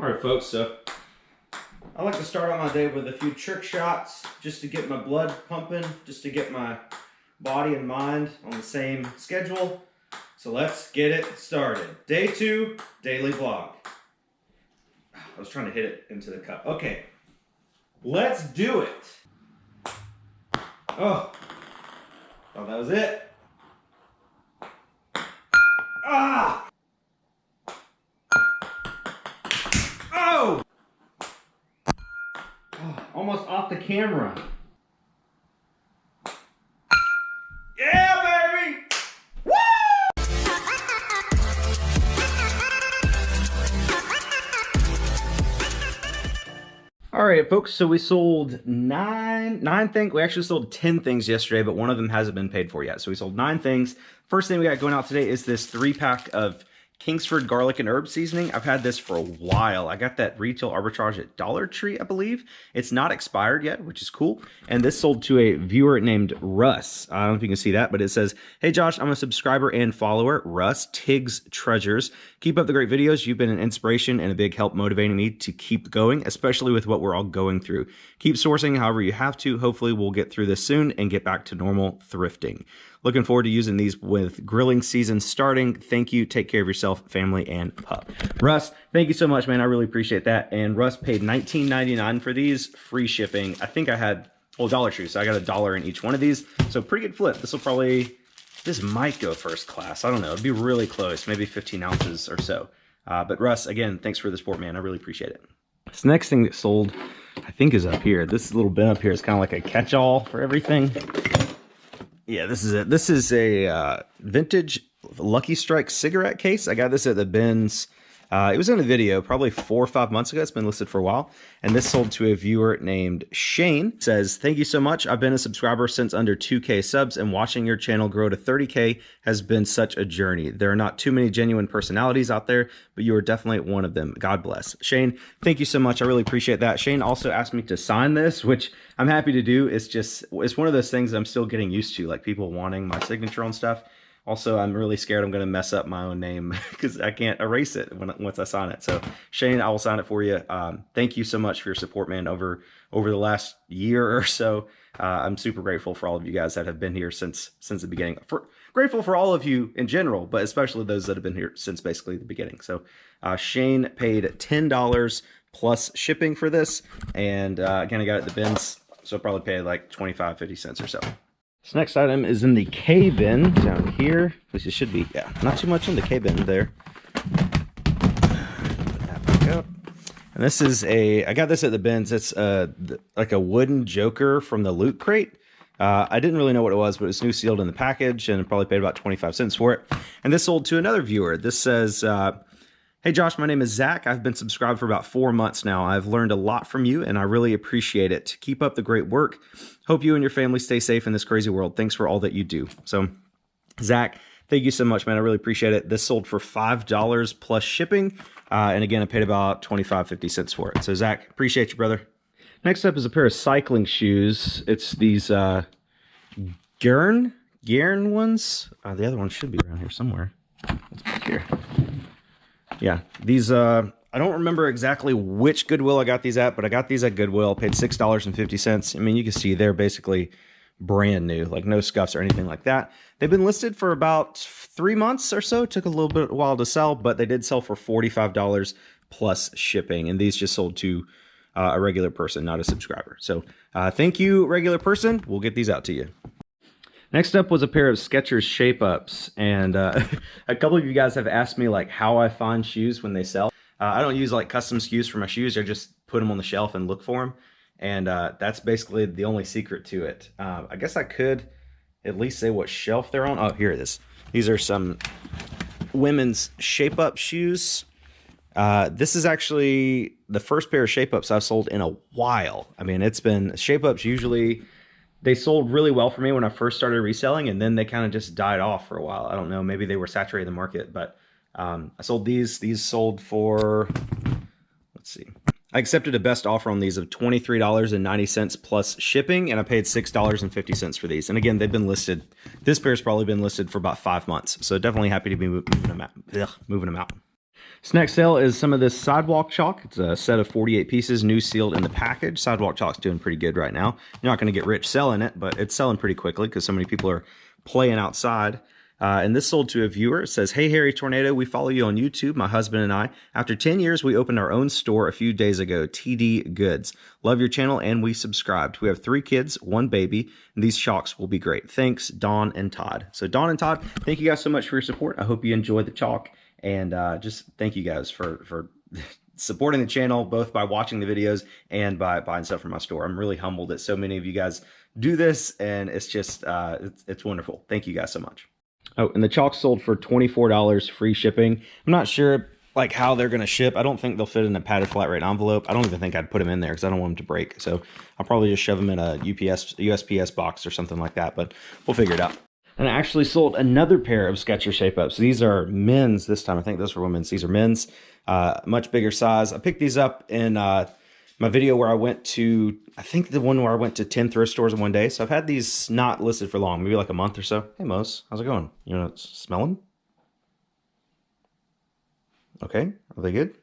Alright folks, so I like to start out my day with a few trick shots just to get my blood pumping, just to get my body and mind on the same schedule. So let's get it started. Day 2, daily vlog. I was trying to hit it into the cup. Okay, let's do it. Oh, thought that was it. Ah! Oh! Almost off the camera. Yeah, baby! Woo! All right, folks, so we sold nine things. We actually sold 10 things yesterday, but one of them hasn't been paid for yet. So we sold 9 things. First thing we got going out today is this 3-pack of Kingsford garlic and herb seasoning. I've had this for a while. I got that retail arbitrage at Dollar Tree, I believe. It's not expired yet, which is cool. And this sold to a viewer named Russ. I don't know if you can see that, but it says, "Hey Josh, I'm a subscriber and follower. Russ, Tiggs Treasures. Keep up the great videos. You've been an inspiration and a big help motivating me to keep going, especially with what we're all going through. Keep sourcing however you have to. Hopefully we'll get through this soon and get back to normal thrifting. Looking forward to using these with grilling season starting. Thank you. Take care of yourself, family, and pup." Russ, thank you so much, man. I really appreciate that. And Russ paid $19.99 for these, free shipping. I think I had, well, Dollar Tree, so I got $1 in each one of these. So pretty good flip. This might go first class. I don't know. It'd be really close, maybe 15 ounces or so. But Russ, again, thanks for the support, man. I really appreciate it. This next thing that sold, I think, is up here. This little bin up here is kind of like a catch-all for everything. Yeah, this is it. This is a vintage Lucky Strike cigarette case. I got this at the bins. It was in a video probably 4 or 5 months ago. It's been listed for a while. And this sold to a viewer named Shane. It says, "Thank you so much. I've been a subscriber since under 2K subs, and watching your channel grow to 30K has been such a journey. There are not too many genuine personalities out there, but you are definitely one of them. God bless." Shane, thank you so much. I really appreciate that. Shane also asked me to sign this, which I'm happy to do. It's one of those things I'm still getting used to, like people wanting my signature on stuff. Also, I'm really scared I'm going to mess up my own name because I can't erase it once I sign it. So, Shane, I will sign it for you. Thank you so much for your support, man, over the last year or so. I'm super grateful for all of you guys that have been here since the beginning. Grateful for all of you in general, but especially those that have been here since basically the beginning. So, Shane paid $10 plus shipping for this. And again, I got it at the bins, so I'll probably pay like 25, 50 cents or so. This next item is in the K bin down here, which it should be, yeah, not too much in the K bin there. Put that back up. And this is I got this at the bins. It's like a wooden Joker from the Loot Crate. I didn't really know what it was, but it's new sealed in the package and probably paid about 25 cents for it. And this sold to another viewer. This says, "Hey Josh, my name is Zach. I've been subscribed for about 4 months now. I've learned a lot from you and I really appreciate it. Keep up the great work. Hope you and your family stay safe in this crazy world. Thanks for all that you do." So, Zach, thank you so much, man. I really appreciate it. This sold for $5 plus shipping. And again, I paid about 25, 50 cents for it. So, Zach, appreciate you, brother. Next up is a pair of cycling shoes. It's these Gern ones. The other one should be around here somewhere. Let's back here. Yeah, these, I don't remember exactly which Goodwill I got these at, but I got these at Goodwill, paid $6.50. I mean, you can see they're basically brand new, like no scuffs or anything like that. They've been listed for about 3 months or so. It took a little bit while to sell, but they did sell for $45 plus shipping. And these just sold to a regular person, not a subscriber. So thank you, regular person. We'll get these out to you. Next up was a pair of Skechers Shape Ups, and a couple of you guys have asked me like how I find shoes when they sell. I don't use like custom SKUs for my shoes. I just put them on the shelf and look for them, and that's basically the only secret to it. I guess I could at least say what shelf they're on. Oh, here it is. These are some women's Shape Up shoes. This is actually the first pair of Shape Ups I've sold in a while. I mean, it's been Shape Ups usually. They sold really well for me when I first started reselling, and then they kind of just died off for a while. I don't know, maybe they were saturating the market, but I sold these. These sold for, let's see. I accepted a best offer on these of $23.90 plus shipping, and I paid $6.50 for these. And again, they've been listed. This pair's probably been listed for about 5 months, so definitely happy to be moving them out. This next sale is some of this sidewalk chalk. It's a set of 48 pieces, new sealed in the package. Sidewalk chalk's doing pretty good right now. You're not going to get rich selling it, but it's selling pretty quickly because so many people are playing outside. And this sold to a viewer. It says, "Hey, Harry Tornado, we follow you on YouTube, my husband and I. After 10 years, we opened our own store a few days ago, TD Goods. Love your channel, and we subscribed. We have 3 kids, 1 baby, and these chalks will be great. Thanks, Dawn and Todd." So Dawn and Todd, thank you guys so much for your support. I hope you enjoy the chalk. And just thank you guys for supporting the channel, both by watching the videos and by buying stuff from my store. I'm really humbled that so many of you guys do this, and it's just, it's wonderful. Thank you guys so much. Oh, and the chalk sold for $24, free shipping. I'm not sure like how they're going to ship. I don't think they'll fit in a padded flat rate envelope. I don't even think I'd put them in there because I don't want them to break. So I'll probably just shove them in a USPS box or something like that, but we'll figure it out. And I actually sold another pair of Skechers Shape Ups. These are men's this time. I think those were women's. These are men's, much bigger size. I picked these up in my video where I went to, I think the one where I went to 10 thrift stores in one day. So I've had these not listed for long, maybe like a month or so. Hey, Mose, how's it going? You know, it's smelling? Okay, are they good?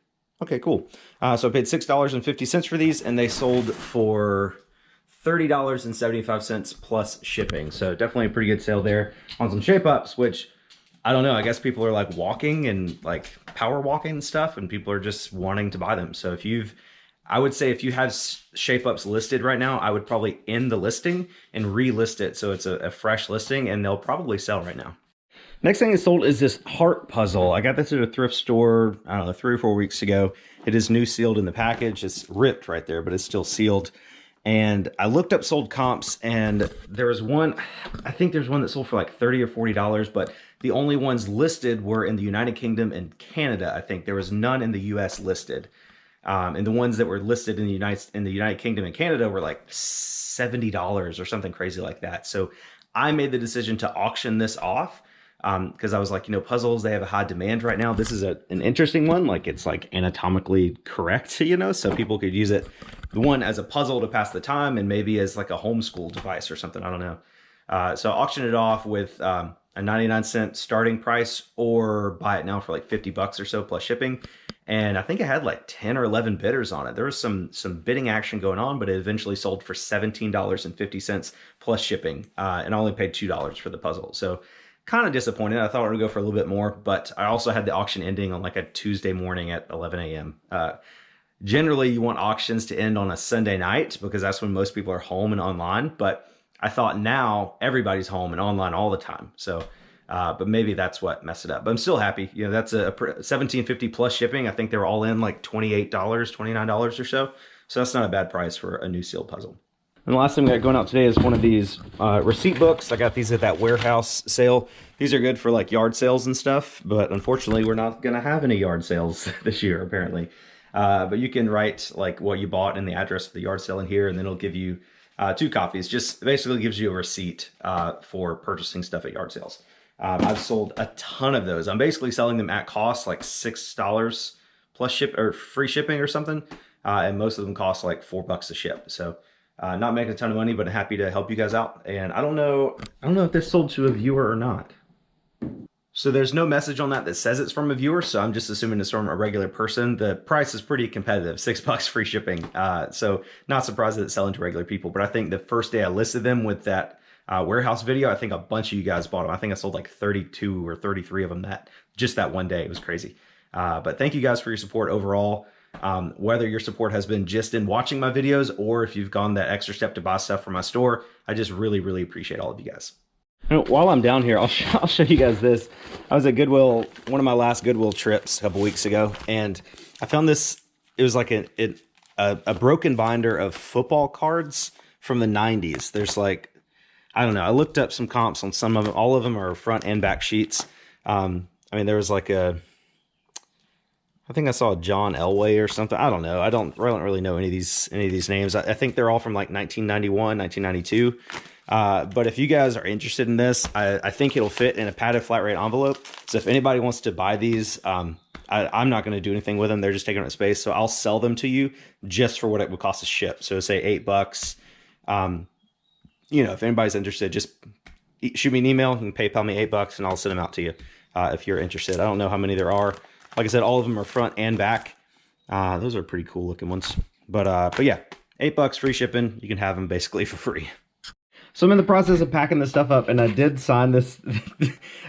Okay, cool. So I paid $6.50 for these, and they sold for $30.75 plus shipping. So definitely a pretty good sale there on some Shape Ups, which I don't know. I guess people are like walking and like power walking and stuff, and people are just wanting to buy them. So I would say if you have Shape Ups listed right now, I would probably end the listing and relist it so it's a fresh listing, and they'll probably sell right now. Next thing is sold is this heart puzzle. I got this at a thrift store, I don't know, 3 or 4 weeks ago. It is new sealed in the package. It's ripped right there, but it's still sealed. And I looked up sold comps, and there was one, I think there's one that sold for like $30 or $40, but the only ones listed were in the United Kingdom and Canada. I think there was none in the US listed. And the ones that were listed in the United Kingdom and Canada were like $70 or something crazy like that. So I made the decision to auction this off because I was like, you know, puzzles, they have a high demand right now. This is an interesting one. Like, it's like anatomically correct, you know, so people could use it, the one as a puzzle to pass the time and maybe as like a homeschool device or something. I don't know. So I auctioned it off with a 99-cent starting price, or buy it now for like 50 bucks or so plus shipping. And I think it had like 10 or 11 bidders on it. There was some bidding action going on, but it eventually sold for $17.50 plus shipping. And I only paid $2 for the puzzle. So kind of disappointed. I thought it would go for a little bit more, but I also had the auction ending on like a Tuesday morning at 11 a.m. Generally, you want auctions to end on a Sunday night because that's when most people are home and online. But I thought now everybody's home and online all the time. So, but maybe that's what messed it up. But I'm still happy. You know, that's a $17.50 plus shipping. I think they were all in like $28, $29 or so. So that's not a bad price for a new sealed puzzle. And the last thing we got going out today is one of these receipt books. I got these at that warehouse sale. These are good for like yard sales and stuff, but unfortunately we're not gonna have any yard sales this year apparently. But you can write like what you bought and the address of the yard sale in here, and then it'll give you 2 copies. Just basically gives you a receipt for purchasing stuff at yard sales. I've sold a ton of those. I'm basically selling them at cost, like $6 plus free shipping or something. And most of them cost like $4 to ship. So not making a ton of money, but happy to help you guys out. And I don't know if this sold to a viewer or not. So there's no message on that says it's from a viewer, so I'm just assuming it's from a regular person. The price is pretty competitive, $6 free shipping. So not surprised that it's selling to regular people, but I think the first day I listed them with that warehouse video, I think a bunch of you guys bought them. I think I sold like 32 or 33 of them just that one day. It was crazy. But thank you guys for your support overall. Whether your support has been just in watching my videos or if you've gone that extra step to buy stuff from my store, I just really, really appreciate all of you guys. While I'm down here, I'll show you guys this. I was at Goodwill, one of my last Goodwill trips a couple weeks ago, and I found this. It was like a broken binder of football cards from the 90s. There's like, I don't know. I looked up some comps on some of them. All of them are front and back sheets. I mean, there was like I think I saw a John Elway or something. I don't know. I don't really know any of these names. I think they're all from like 1991, 1992. But if you guys are interested in this, I think it'll fit in a padded flat rate envelope. So if anybody wants to buy these, I'm not going to do anything with them. They're just taking up space. So I'll sell them to you just for what it would cost to ship. So say $8. You know, if anybody's interested, just shoot me an email. You can PayPal me $8 and I'll send them out to you if you're interested. I don't know how many there are. Like I said, all of them are front and back. Those are pretty cool looking ones. But yeah, $8 free shipping. You can have them basically for free. So I'm in the process of packing this stuff up, and I did sign this.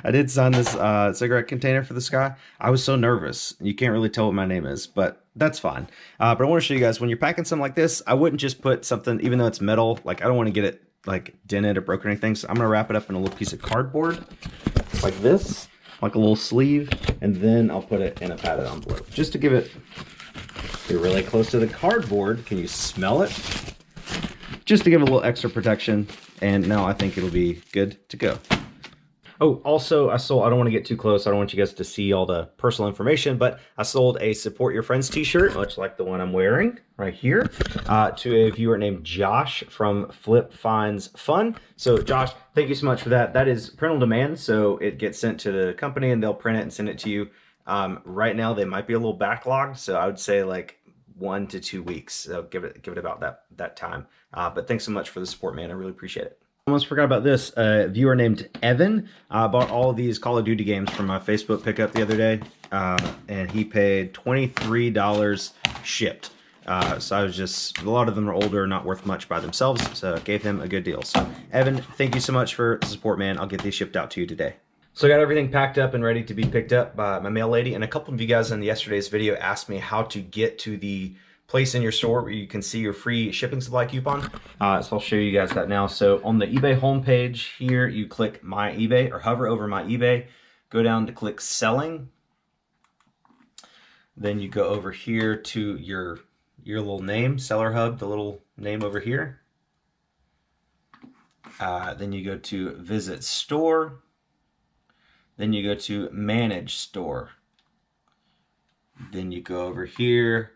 I did sign this cigarette container for this guy. I was so nervous. You can't really tell what my name is, but that's fine. But I want to show you guys, when you're packing something like this, I wouldn't just put something, even though it's metal, like I don't want to get it like dented or broken or anything. So I'm gonna wrap it up in a little piece of cardboard, like this, like a little sleeve, and then I'll put it in a padded envelope, just to give it. You're really close to the cardboard. Can you smell it? Just to give it a little extra protection. And now I think it'll be good to go. Oh, also, I don't want to get too close. I don't want you guys to see all the personal information, but I sold a Support Your Friends t-shirt, much like the one I'm wearing right here, to a viewer named Josh from Flip Finds Fun. So Josh, thank you so much for that. That is print on demand, so it gets sent to the company and they'll print it and send it to you. Right now, they might be a little backlogged, so I would say like 1 to 2 weeks. So give it about that time. But thanks so much for the support, man. I really appreciate it. Almost forgot about this. A viewer named Evan bought all of these Call of Duty games from my Facebook pickup the other day, and he paid $23 shipped. So I was just, a lot of them are older, not worth much by themselves, so I gave him a good deal. So Evan, thank you so much for the support, man. I'll get these shipped out to you today. So I got everything packed up and ready to be picked up by my mail lady, and a couple of you guys in yesterday's video asked me how to get to the place in your store where you can see your free shipping supply coupon. So I'll show you guys that now. So on the eBay homepage here, you click My eBay or hover over My eBay, go down to click Selling. Then you go over here to your little name, Seller Hub, the little name over here. Then you go to Visit Store. Then you go to Manage Store. Then you go over here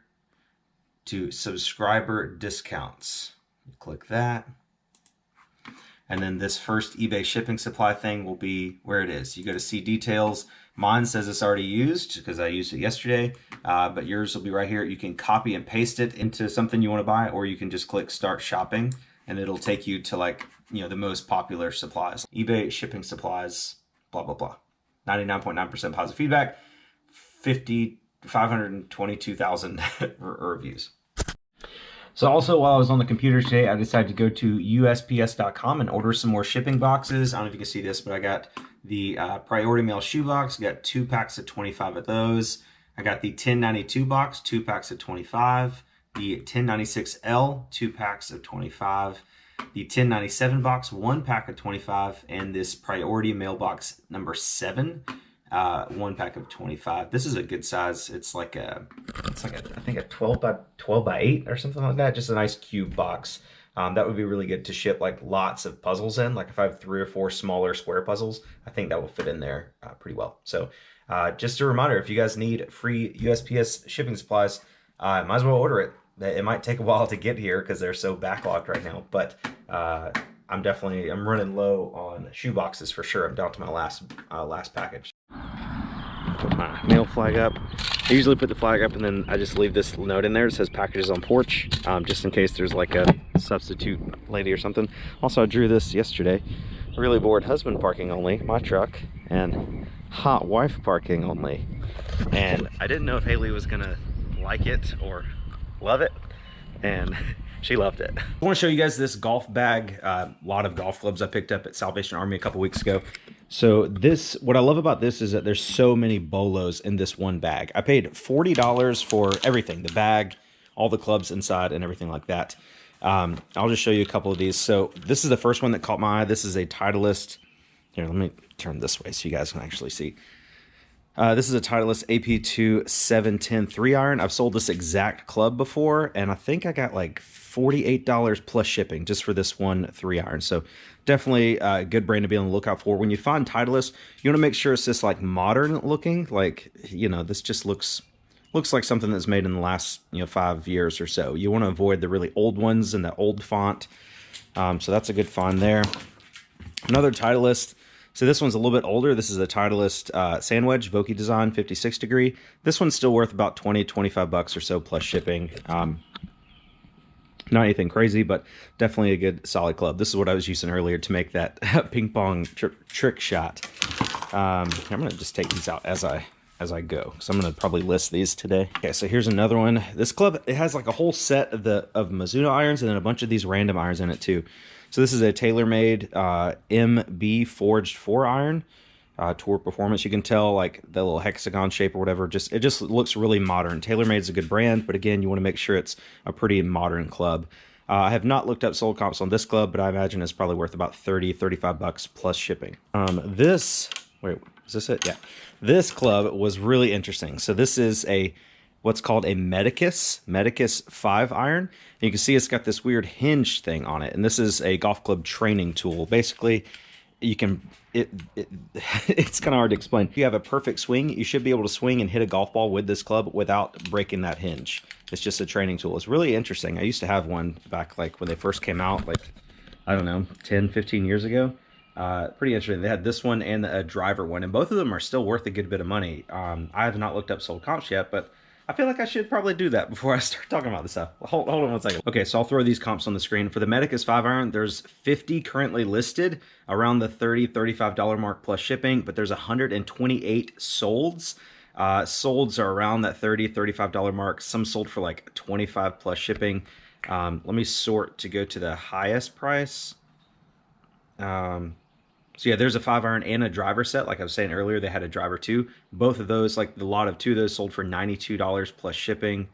to Subscriber Discounts. You click that. And then this first eBay shipping supply thing will be where it is. You go to See Details. Mine says it's already used because I used it yesterday, but yours will be right here. You can copy and paste it into something you want to buy, or you can just click Start Shopping and it'll take you to, like, you know, the most popular supplies. eBay shipping supplies, blah, blah, blah. 99.9% positive feedback, 522,000 reviews. So also, while I was on the computer today, I decided to go to USPS.com and order some more shipping boxes. I don't know if you can see this, but I got the Priority Mail shoe box. I got 2 packs of 25 of those. I got the 1092 box, 2 packs of 25. The 1096L, 2 packs of 25. The 1097 box, 1 pack of 25, and this Priority Mail box number 7, 1 pack of 25. This is a good size. It's like I think a 12 by 8 or something like that. Just a nice cube box. That would be really good to ship like lots of puzzles in. Like if I have 3 or 4 smaller square puzzles, I think that will fit in there pretty well. So just a reminder, if you guys need free USPS shipping supplies, might as well order it. It might take a while to get here because they're so backlogged right now, but I'm running low on shoe boxes for sure. I'm down to my last package. Put my mail flag up. I usually put the flag up and then I just leave this note in there. It says packages on porch, just in case there's like a substitute lady or something. Also, I drew this yesterday. Really bored husband parking only, my truck, and hot wife parking only. And I didn't know if Haley was gonna like it or love it, and she loved it. I want to show you guys this golf bag. A lot of golf clubs I picked up at Salvation Army a couple weeks ago. So this, what I love about this is that there's so many bolos in this one bag. I paid $40 for everything, the bag, all the clubs inside, and everything like that. I'll just show you a couple of these. So this is the first one that caught my eye. This is a Titleist. Here, let me turn this way so you guys can actually see. This is a Titleist AP2 710 3-iron. I've sold this exact club before, and I think I got like $48 plus shipping just for this one 3-iron. So definitely a good brand to be on the lookout for. When you find Titleist, you want to make sure it's just like modern looking. Like, you know, this just looks like something that's made in the last, 5 years or so. You want to avoid the really old ones and the old font. So that's a good find there. Another Titleist. So this one's a little bit older. This is a Titleist sand wedge, Vokey design, 56 degree. This one's still worth about 20, 25 bucks or so plus shipping. Not anything crazy, but definitely a good solid club. This is what I was using earlier to make that ping pong trick shot. I'm gonna just take these out as I as I go. So I'm going to probably list these today. Okay, so here's another one. This club, it has like a whole set of Mizuno irons and then a bunch of these random irons in it too. So this is a TaylorMade MB Forged 4 iron. Tour Performance. You can tell like the little hexagon shape or whatever. It just looks really modern. TaylorMade is a good brand, but again, you want to make sure it's a pretty modern club. I have not looked up sold comps on this club, but I imagine it's probably worth about 30, 35 bucks plus shipping. Wait, is this it? Yeah. This club was really interesting. So this is what's called a Medicus 5 iron. And you can see it's got this weird hinge thing on it. And this is a golf club training tool. Basically, you can, it's kind of hard to explain. If you have a perfect swing, you should be able to swing and hit a golf ball with this club without breaking that hinge. It's just a training tool. It's really interesting. I used to have one back like when they first came out, like, I don't know, 10, 15 years ago. Pretty interesting. They had this one and a driver one, and both of them are still worth a good bit of money. I have not looked up sold comps yet, but I feel like I should probably do that before I start talking about this stuff. Hold on one second. Okay, so I'll throw these comps on the screen. For the Medicus 5 iron, there's 50 currently listed, around the $30, $35 mark plus shipping, but there's 128 solds. Solds are around that $30, $35 mark. Some sold for like 25 plus shipping. Let me sort to go to the highest price. So yeah, there's a 5 iron and a driver set. Like I was saying earlier, they had a driver too. Both of those, like the lot of 2 of those, sold for $92 plus shipping,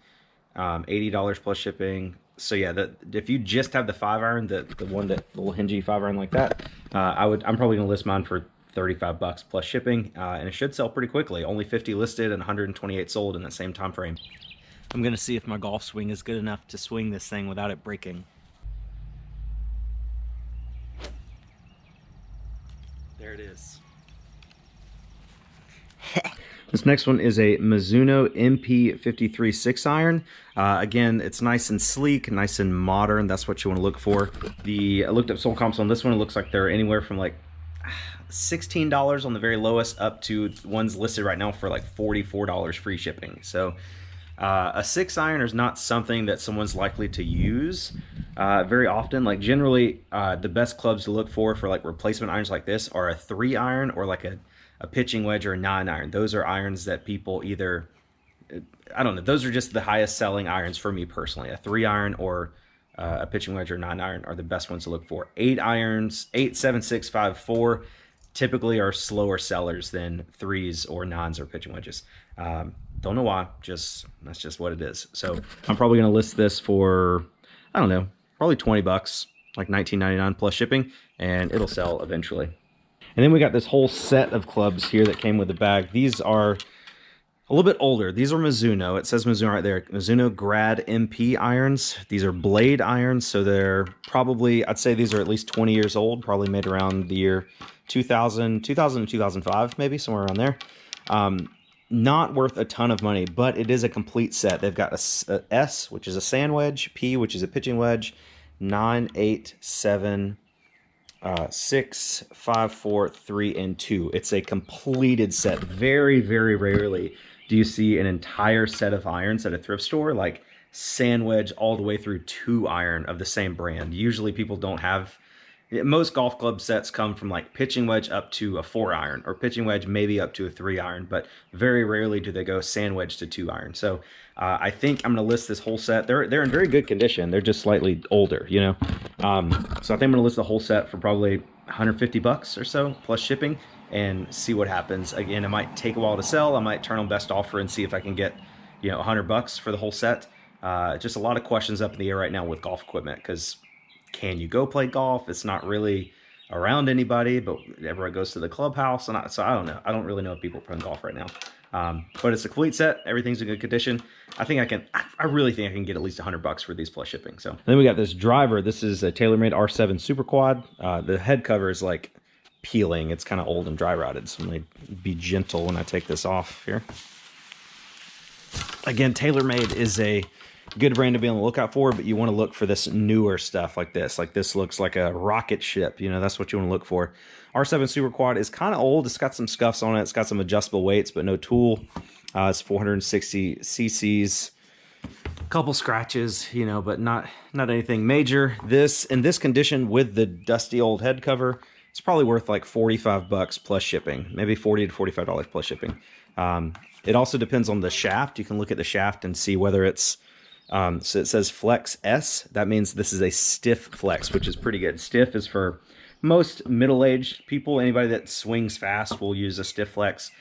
$80 plus shipping. So yeah, if you just have the 5 iron, the one that the little hingy 5 iron like that, I'm probably gonna list mine for 35 bucks plus shipping, and it should sell pretty quickly. Only 50 listed and 128 sold in that same time frame. I'm gonna see if my golf swing is good enough to swing this thing without it breaking. There it is. This next one is a Mizuno MP53 6 iron. Again, it's nice and sleek, nice and modern. That's what you want to look for. I looked up sold comps on this one. It looks like they're anywhere from like $16 on the very lowest up to ones listed right now for like $44 free shipping. So a 6 iron is not something that someone's likely to use very often. Like generally, the best clubs to look for like replacement irons like this are a 3 iron or like a pitching wedge or a 9 iron. Those are irons that people either, I don't know, those are just the highest selling irons for me personally. A 3 iron or a pitching wedge or 9 iron are the best ones to look for. 8 irons, 8, 7, 6, 5, 4 typically are slower sellers than 3s or 9s or pitching wedges. Don't know why, that's just what it is. So I'm probably gonna list this for, I don't know, probably 20 bucks, like $19.99 plus shipping, and it'll sell eventually. And then we got this whole set of clubs here that came with the bag. These are a little bit older. These are Mizuno. It says Mizuno right there. Mizuno Grad MP irons. These are blade irons, so they're probably, I'd say these are at least 20 years old, probably made around the year 2000 to 2005, maybe, somewhere around there. Not worth a ton of money, but it is a complete set. They've got a S, which is a sand wedge, P, which is a pitching wedge, 9, 8, 7, 6, 5, 4, 3, and 2. It's a completed set. Very, very rarely do you see an entire set of irons at a thrift store, like sand wedge all the way through 2 iron of the same brand. Usually people don't have, most golf club sets come from like pitching wedge up to a 4 iron or pitching wedge maybe up to a 3 iron, but very rarely do they go sand wedge to 2 iron. So I think I'm going to list this whole set. They're in very good condition. They're just slightly older, you know. So I think I'm going to list the whole set for probably 150 bucks or so plus shipping and see what happens. Again, it might take a while to sell. I might turn on best offer and see if I can get, you know, 100 bucks for the whole set. Just a lot of questions up in the air right now with golf equipment, because can you go play golf? It's not really around anybody, but everyone goes to the clubhouse, and so I don't know. I don't really know if people are playing golf right now. But it's a complete set. Everything's in good condition. I really think I can get at least 100 bucks for these plus shipping. So then we got this driver. This is a TaylorMade R7 Super Quad. The head cover is like peeling. It's kind of old and dry rotted, so I'm gonna be gentle when I take this off here. Again, TaylorMade is a good brand to be on the lookout for, but you want to look for this newer stuff like this. Like this looks like a rocket ship, you know, that's what you want to look for. R7 Super Quad is kind of old. It's got some scuffs on it. It's got some adjustable weights, but no tool. It's 460 cc's, a couple scratches, you know, but not anything major. This, in this condition with the dusty old head cover, it's probably worth like 45 bucks plus shipping, maybe $40 to $45 plus shipping. It also depends on the shaft. You can look at the shaft and see whether it's, so it says Flex S. That means this is a stiff flex, which is pretty good. Stiff is for most middle-aged people. Anybody that swings fast will use a stiff flex.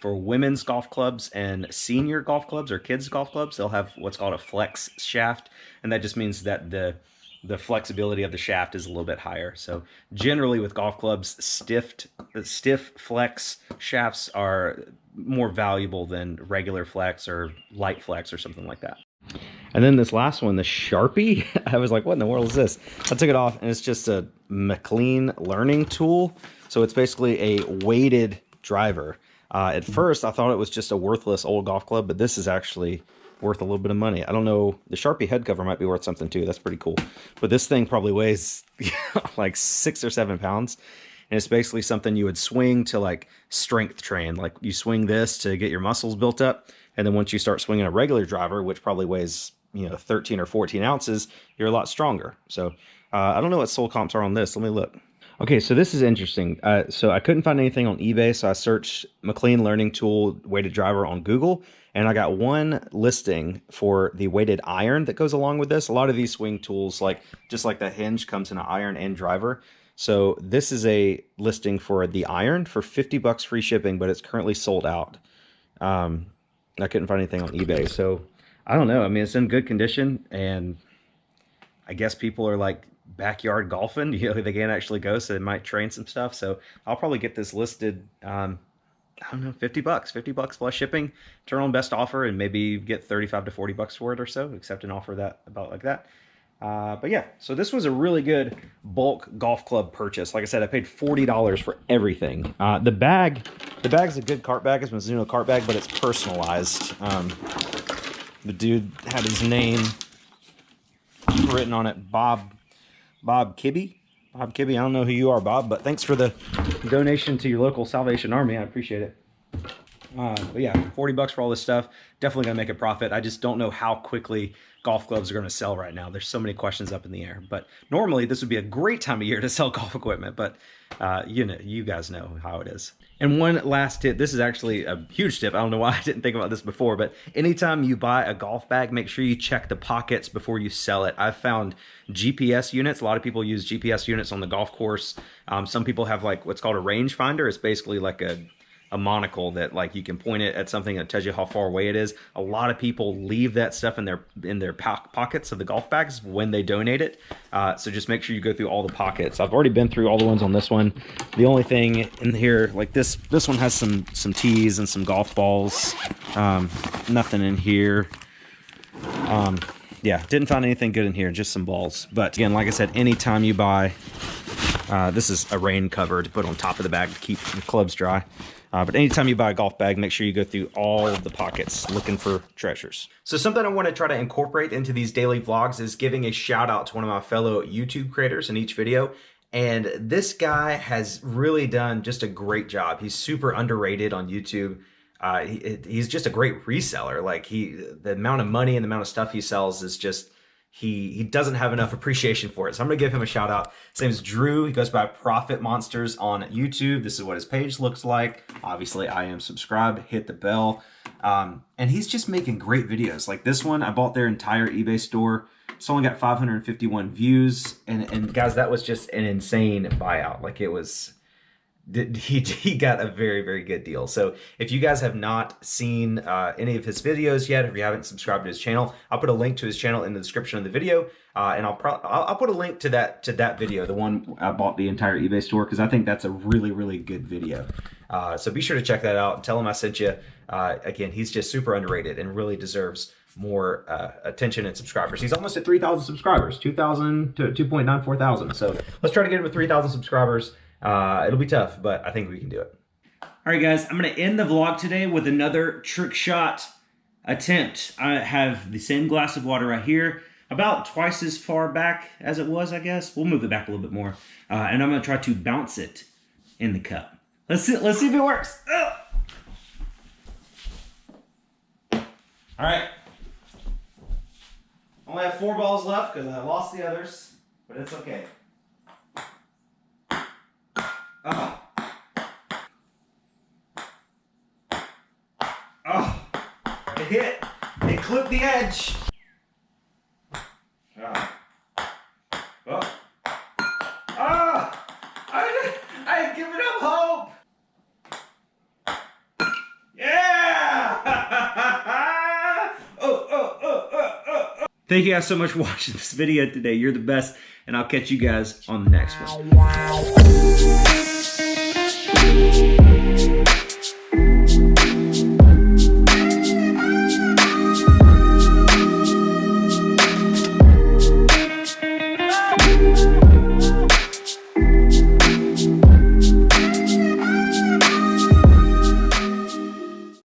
For women's golf clubs and senior golf clubs or kids golf clubs, they'll have what's called a flex shaft, and that just means that the flexibility of the shaft is a little bit higher. So generally with golf clubs, stiff flex shafts are more valuable than regular flex or light flex or something like that. And then this last one, the Sharpie, I was like, what in the world is this? I took it off, and it's just a McLean learning tool. So it's basically a weighted driver. At first, I thought it was just a worthless old golf club, but this is actually worth a little bit of money. I don't know, the Sharpie head cover might be worth something too. That's pretty cool. But this thing probably weighs like 6 or 7 pounds. And it's basically something you would swing to like strength train. Like you swing this to get your muscles built up. And then once you start swinging a regular driver, which probably weighs, 13 or 14 ounces, you're a lot stronger. So I don't know what soul comps are on this. Let me look. Okay, so this is interesting. So I couldn't find anything on eBay, so I searched McLean Learning Tool weighted driver on Google, and I got one listing for the weighted iron that goes along with this. A lot of these swing tools, just like the hinge, comes in an iron and driver. So this is a listing for the iron for $50 free shipping, but it's currently sold out. I couldn't find anything on eBay, so I don't know. I mean, it's in good condition, and I guess people are like backyard golfing, they can't actually go, so they might train some stuff. So I'll probably get this listed, I don't know, $50 plus shipping, turn on best offer, and maybe get 35 to 40 bucks for it or so, accept an offer that about like that. But yeah, so this was a really good bulk golf club purchase. Like I said, I paid $40 for everything. The bag's a good cart bag. It's a Mizuno cart bag, but it's personalized. The dude had his name written on it, Bob Kibbe. Bob Kibbe, I don't know who you are, Bob, but thanks for the donation to your local Salvation Army. I appreciate it. But yeah, 40 bucks for all this stuff. Definitely gonna make a profit. I just don't know how quickly golf clubs are gonna sell right now. There's so many questions up in the air. But normally this would be a great time of year to sell golf equipment, but you guys know how it is. And one last tip, this is actually a huge tip. I don't know why I didn't think about this before, but anytime you buy a golf bag, make sure you check the pockets before you sell it. I've found GPS units. A lot of people use GPS units on the golf course. Some people have like what's called a range finder. It's basically like a monocle that like you can point it at something that tells you how far away it is. A lot of people leave that stuff in their pockets of the golf bags when they donate it. So just make sure you go through all the pockets. I've already been through all the ones on this one. The only thing in here, like this one has some tees and some golf balls. Nothing in here. Yeah, didn't find anything good in here, just some balls. But again, like I said, anytime you buy, this is a rain cover to put on top of the bag to keep the clubs dry. But anytime you buy a golf bag, make sure you go through all of the pockets looking for treasures. So something I want to try to incorporate into these daily vlogs is giving a shout out to one of my fellow YouTube creators in each video. And this guy has really done just a great job. He's super underrated on YouTube. He's just a great reseller. Like the amount of money and the amount of stuff he sells is just, he doesn't have enough appreciation for it. So I'm gonna give him a shout out. His name is Drew. He goes by Profit Monsters on YouTube. This is what his page looks like. Obviously I am subscribed, hit the bell. And he's just making great videos. Like this one, I bought their entire eBay store. It's only got 551 views. And guys, that was just an insane buyout. Like it was, he got a very, very good deal. So if you guys have not seen any of his videos yet, if you haven't subscribed to his channel, I'll put a link to his channel in the description of the video. And I'll put a link to that video, the one I bought the entire eBay store, because I think that's a really, really good video. So be sure to check that out and tell him I sent you. Again, he's just super underrated and really deserves more attention and subscribers. He's almost at 3,000 subscribers, 2,000 to 2.94 thousand. So let's try to get him to 3,000 subscribers. It'll be tough, but I think we can do it. All right, guys, I'm going to end the vlog today with another trick shot attempt. I have the same glass of water right here, about twice as far back as it was, I guess. We'll move it back a little bit more. And I'm going to try to bounce it in the cup. Let's see if it works. Ugh. All right. Only have 4 balls left because I lost the others, but it's okay. Oh. hit. It clipped the edge. Oh. Ah! I had given up hope. Yeah! Oh. Thank you guys so much for watching this video today. You're the best, and I'll catch you guys on the next one.